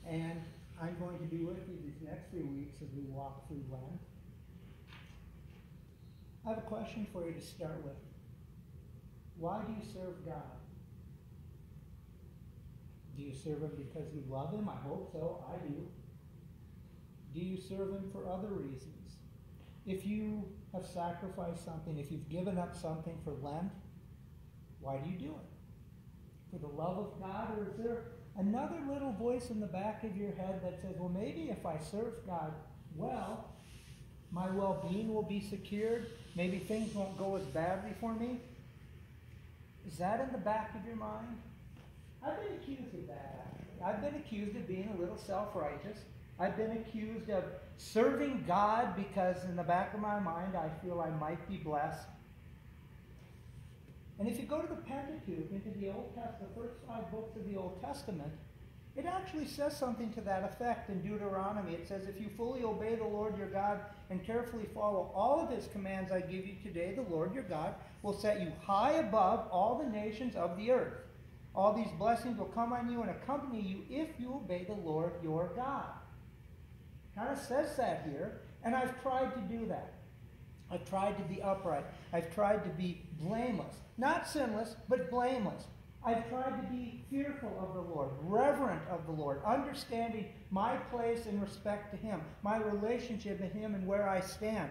And I'm going to be with you these next 3 weeks as we walk through Lent. I have a question for you to start with. Why do you serve God? Do you serve Him because you love Him? I hope so. I do. Do you serve Him for other reasons? If you have sacrificed something, if you've given up something for Lent, why do you do it? For the love of God? Or is there another little voice in the back of your head that says, well, maybe if I serve God well, my well-being will be secured. Maybe things won't go as badly for me. Is that in the back of your mind? I've been accused of that, actually. I've been accused of being a little self-righteous. I've been accused of serving God because in the back of my mind I feel I might be blessed. And if you go to the Pentateuch, into the Old Testament, the first 5 books of the Old Testament, it actually says something to that effect in Deuteronomy. It says, if you fully obey the Lord your God and carefully follow all of His commands I give you today, the Lord your God will set you high above all the nations of the earth. All these blessings will come on you and accompany you if you obey the Lord your God. Kind of says that here, and I've tried to do that. I've tried to be upright. I've tried to be blameless. Not sinless, but blameless. I've tried to be fearful of the Lord, reverent of the Lord, understanding my place in respect to Him, my relationship with Him and where I stand.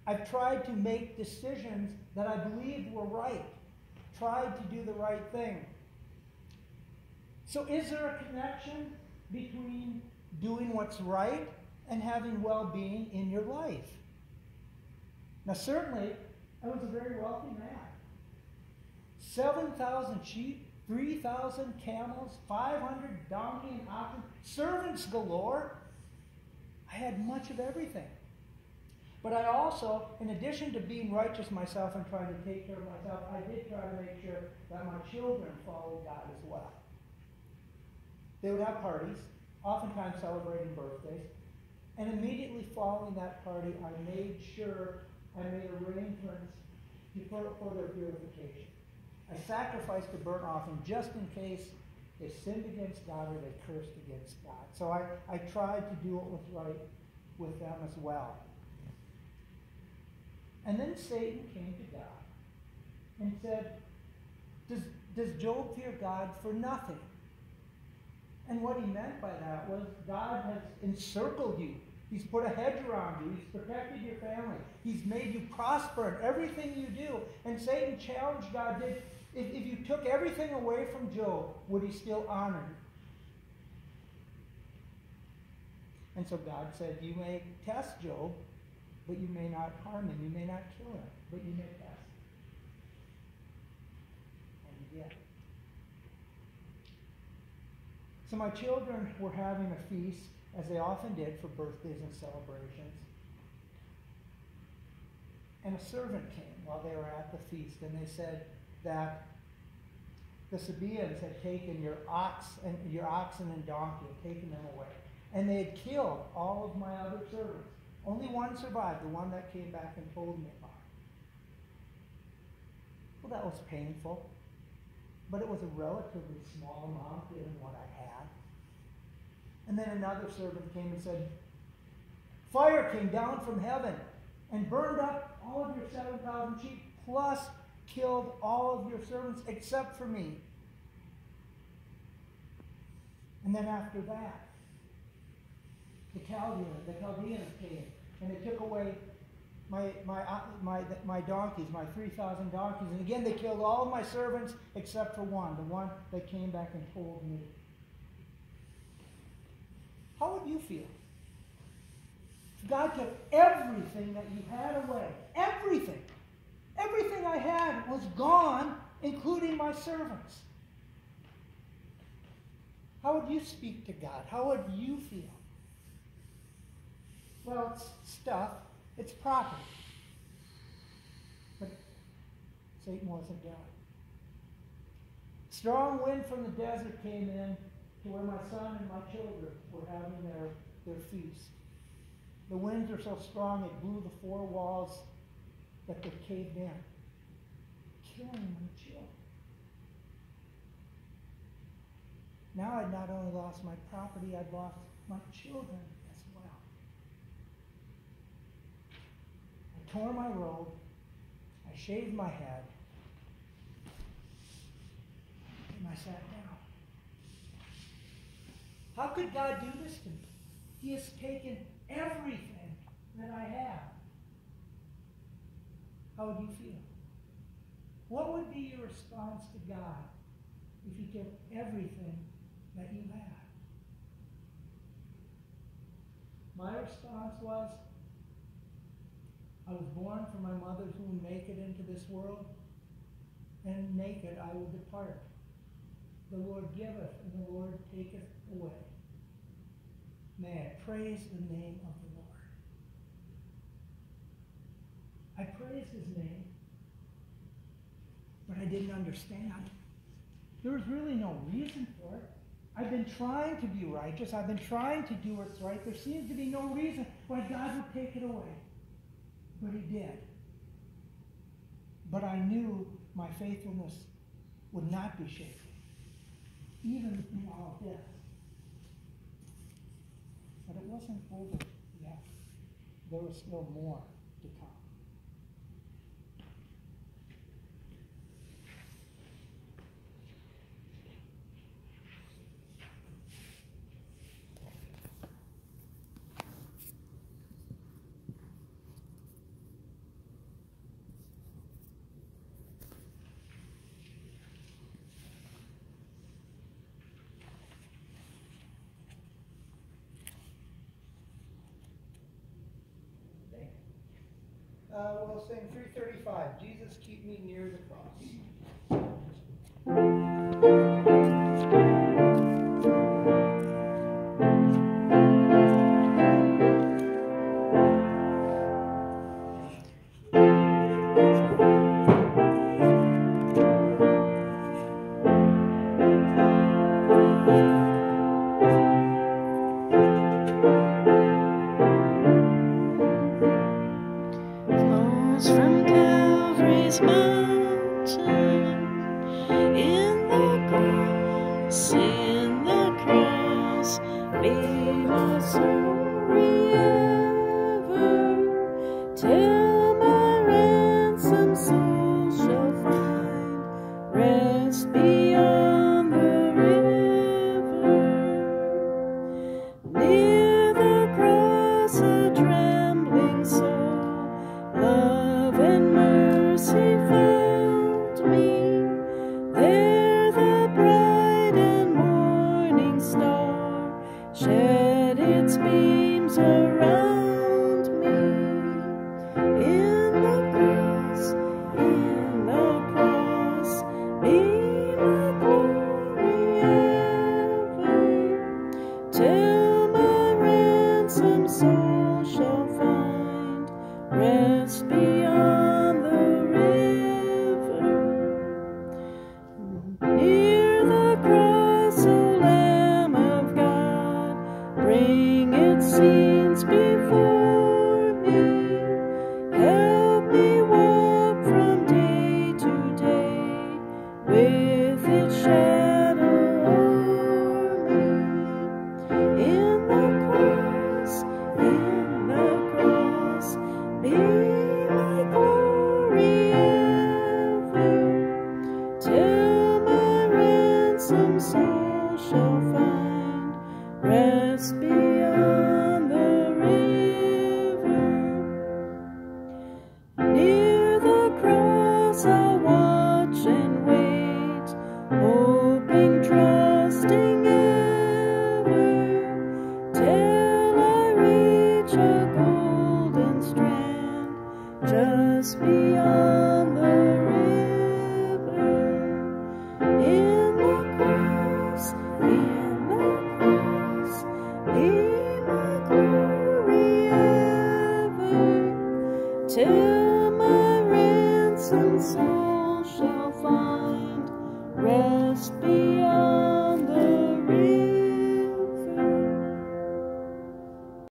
I've tried to make decisions that I believed were right, tried to do the right thing. So is there a connection between doing what's right and having well-being in your life? Now certainly, I was a very wealthy man. 7,000 sheep, 3,000 camels, 500 donkey and oxen, servants galore. I had much of everything. But I also, in addition to being righteous myself and trying to take care of myself, I did try to make sure that my children followed God as well. They would have parties, oftentimes celebrating birthdays, and immediately following that party, I made arrangements for their purification. I sacrificed a burnt offering just in case they sinned against God or they cursed against God. So I tried to do what was right with them as well. And then Satan came to God and said, does Job fear God for nothing? And what he meant by that was God has encircled you. He's put a hedge around you. He's protected your family. He's made you prosper in everything you do. And Satan challenged God, if you took everything away from Job, would he still honor you? And so God said, you may test Job, but you may not harm him. You may not kill him, but you may test him. And he did. So my children were having a feast, as they often did for birthdays and celebrations. And a servant came while they were at the feast, and they said that the Sabaeans had taken your oxen and donkey, had taken them away. And they had killed all of my other servants. Only one survived, the one that came back and told me about it. Well, that was painful, but it was a relatively small amount given what I had. And then another servant came and said, fire came down from heaven and burned up all of your 7,000 sheep, plus killed all of your servants except for me. And then after that, the Chaldeans came, and they took away my donkeys, my 3,000 donkeys. And again, they killed all of my servants except for one, the one that came back and told me. How would you feel? If God took everything that you had away, everything I had was gone, including my servants. How would you speak to God? How would you feel? Well, it's stuff. It's property. But Satan wasn't done. Strong wind from the desert came in to where my son and my children were having their feast. The winds were so strong it blew the 4 walls that they caved in, killing my children. Now I'd not only lost my property, I'd lost my children as well. I tore my robe, I shaved my head, and I sat down. How could God do this to me? He has taken everything that I have. How would you feel? What would be your response to God if He took everything that you had? My response was, I was born from my mother's womb naked into this world, and naked I will depart. The Lord giveth, and the Lord taketh away. May I praise the name of the Lord. I praised His name, but I didn't understand. There was really no reason for it. I've been trying to be righteous. I've been trying to do what's right. There seems to be no reason why God would take it away. But He did. But I knew my faithfulness would not be shaken, even in all of this. But it wasn't over yet. There was still more to come. We'll sing 335, Jesus Keep Me Near the Cross. From Calvary's mountain, in the cross, be my story ever, till my ransomed soul shall find rest beyond the river. Near the cross, a trembling soul, love and mercy found me. There the bright and morning star shed its beams around me. In the cross, be my glory ever, till my ransomed soul shall find rest beyond the river. Near the cross, O Lamb of God, bring its scenes before me. Help me walk from day to day with its shadow o'er me. In the cross, be my glory ever, till my ransomed soul shall find rest beyond the river. Near the cross I'll watch and wait, hoping, trusting ever, till I reach a golden strand just beyond the river. In the cross, be my glory ever, till my ransomed soul shall find rest beyond